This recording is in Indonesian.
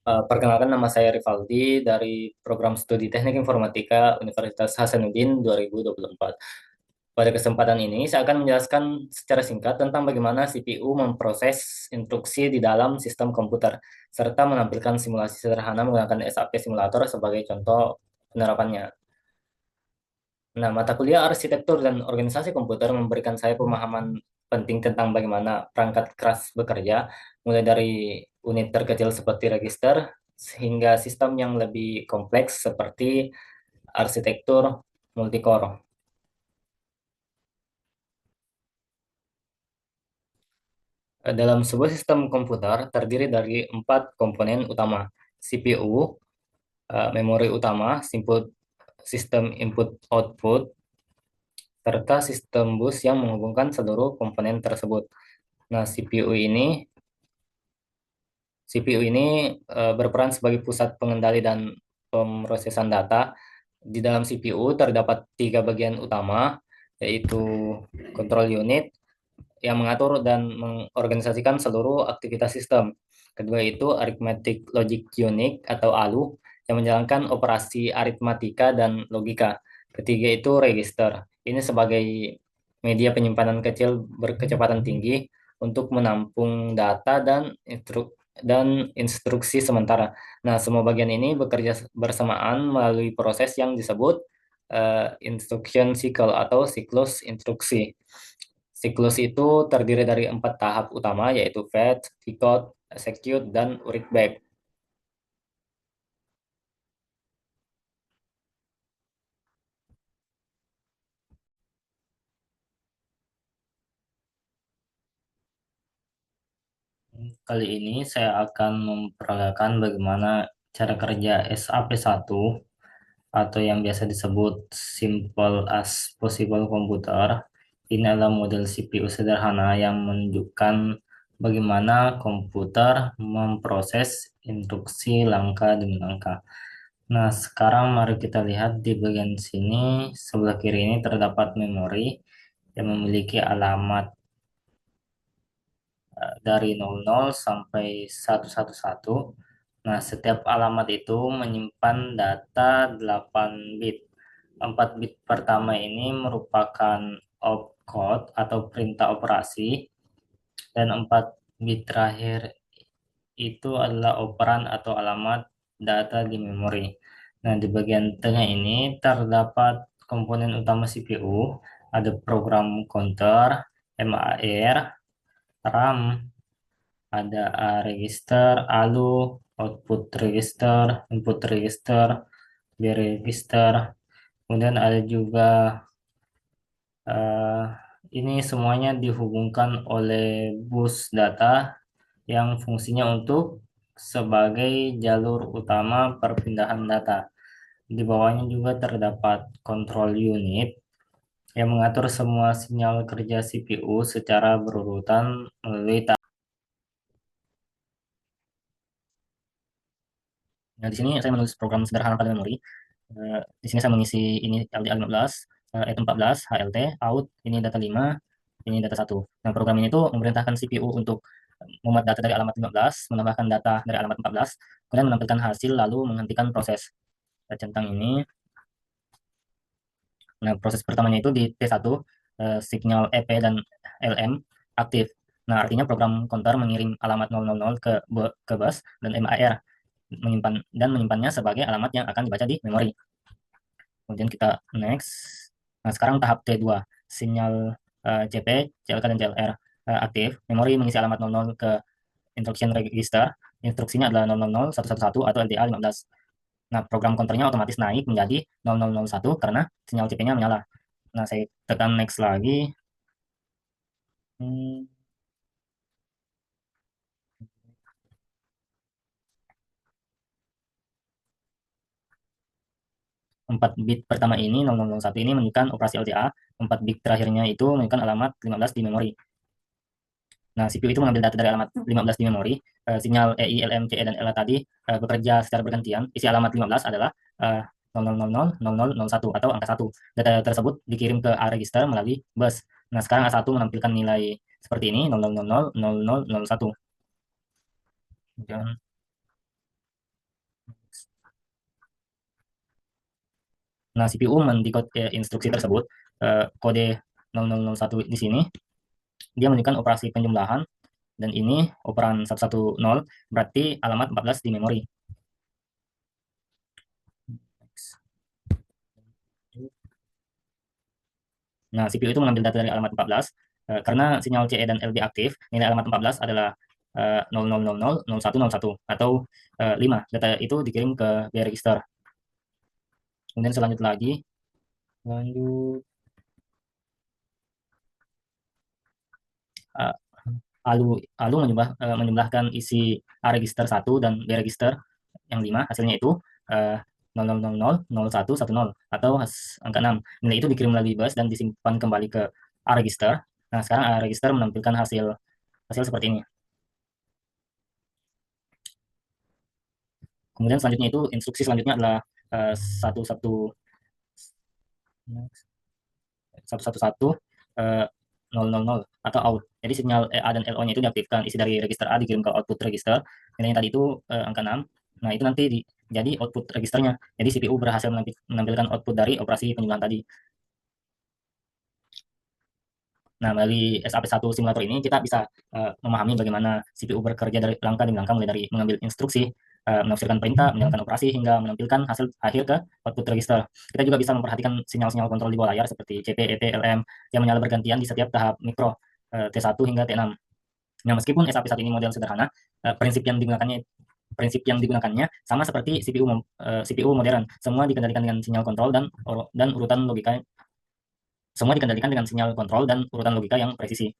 Perkenalkan, nama saya Rivaldi dari program studi Teknik Informatika Universitas Hasanuddin 2024. Pada kesempatan ini, saya akan menjelaskan secara singkat tentang bagaimana CPU memproses instruksi di dalam sistem komputer, serta menampilkan simulasi sederhana menggunakan SAP Simulator sebagai contoh penerapannya. Nah, mata kuliah arsitektur dan organisasi komputer memberikan saya pemahaman penting tentang bagaimana perangkat keras bekerja, mulai dari unit terkecil seperti register, sehingga sistem yang lebih kompleks seperti arsitektur multicore. Dalam sebuah sistem komputer terdiri dari empat komponen utama: CPU, memori utama, sistem input-output, serta sistem bus yang menghubungkan seluruh komponen tersebut. Nah, CPU ini berperan sebagai pusat pengendali dan pemrosesan data. Di dalam CPU terdapat tiga bagian utama, yaitu control unit yang mengatur dan mengorganisasikan seluruh aktivitas sistem. Kedua itu arithmetic logic unit atau ALU yang menjalankan operasi aritmatika dan logika. Ketiga itu register. Ini sebagai media penyimpanan kecil berkecepatan tinggi untuk menampung data dan instruksi sementara. Nah, semua bagian ini bekerja bersamaan melalui proses yang disebut instruction cycle atau siklus instruksi. Siklus itu terdiri dari empat tahap utama, yaitu fetch, decode, execute, dan read back. Kali ini saya akan memperagakan bagaimana cara kerja SAP1 atau yang biasa disebut Simple as Possible Computer. Ini adalah model CPU sederhana yang menunjukkan bagaimana komputer memproses instruksi langkah demi langkah. Nah, sekarang mari kita lihat di bagian sini, sebelah kiri ini terdapat memori yang memiliki alamat dari 00 sampai 111. Nah, setiap alamat itu menyimpan data 8 bit. 4 bit pertama ini merupakan opcode atau perintah operasi, dan 4 bit terakhir itu adalah operan atau alamat data di memori. Nah, di bagian tengah ini terdapat komponen utama CPU, ada program counter, MAR, RAM, ada register, ALU, output register, input register, B register. Kemudian ada juga eh, ini semuanya dihubungkan oleh bus data yang fungsinya untuk sebagai jalur utama perpindahan data. Di bawahnya juga terdapat control unit yang mengatur semua sinyal kerja CPU secara berurutan melalui Nah, di sini saya menulis program sederhana pada memori. Di sini saya mengisi ini LDA15, ET14, HLT, out, ini data 5, ini data 1. Nah, program ini tuh memerintahkan CPU untuk memuat data dari alamat 15, menambahkan data dari alamat 14, kemudian menampilkan hasil lalu menghentikan proses. Kita centang ini. Nah, proses pertamanya itu di T1, sinyal EP dan LM aktif. Nah, artinya program counter mengirim alamat 000 ke bus, dan MAR menyimpannya sebagai alamat yang akan dibaca di memori. Kemudian kita next. Nah, sekarang tahap T2, sinyal CP, CLK, dan CLR aktif. Memori mengisi alamat 00 ke instruction register. Instruksinya adalah 000111 atau LDA 15. Nah, program counternya otomatis naik menjadi 0001 karena sinyal CP-nya menyala. Nah, saya tekan next lagi. Hmm, 4 bit pertama ini 0001 ini menunjukkan operasi LDA, 4 bit terakhirnya itu menunjukkan alamat 15 di memori. Nah, CPU itu mengambil data dari alamat 15 di memori. Sinyal EI, LM, CE, dan LA tadi bekerja secara bergantian. Isi alamat 15 adalah 00000001 atau angka 1. Data tersebut dikirim ke A register melalui bus. Nah, sekarang A1 menampilkan nilai seperti ini, 00000001. Nah, CPU mendekode instruksi tersebut, kode 0001 di sini, dia menunjukkan operasi penjumlahan, dan ini operan 110, berarti alamat 14 di memori. Nah, CPU itu mengambil data dari alamat 14, karena sinyal CE dan LB aktif, nilai alamat 14 adalah 00000101 atau 5. Data itu dikirim ke B register. Kemudian selanjutnya lagi, lanjut eh, ALU ALU menjumlahkan isi A register 1 dan B register yang 5, hasilnya itu eh, 00000110 atau angka 6. Nilai itu dikirim melalui bus dan disimpan kembali ke A register. Nah, sekarang A register menampilkan hasil hasil seperti ini. Kemudian selanjutnya itu instruksi selanjutnya adalah satu satu satu satu satu eh, 000 atau out. Jadi sinyal EA dan LO-nya itu diaktifkan, isi dari register A dikirim ke output register. Nilainya tadi itu angka 6. Nah, itu nanti jadi output registernya. Jadi CPU berhasil menampilkan output dari operasi penjumlahan tadi. Nah, melalui SAP1 simulator ini kita bisa memahami bagaimana CPU bekerja dari langkah demi langkah, mulai dari mengambil instruksi, menafsirkan perintah, menjalankan operasi, hingga menampilkan hasil akhir ke output register. Kita juga bisa memperhatikan sinyal-sinyal kontrol di bawah layar seperti CP, ET, LM yang menyala bergantian di setiap tahap mikro, T1 hingga T6. Nah, meskipun SAP1 ini model sederhana, prinsip yang digunakannya sama seperti CPU modern. Semua dikendalikan dengan sinyal kontrol dan urutan logika. Semua dikendalikan dengan sinyal kontrol dan urutan logika yang presisi.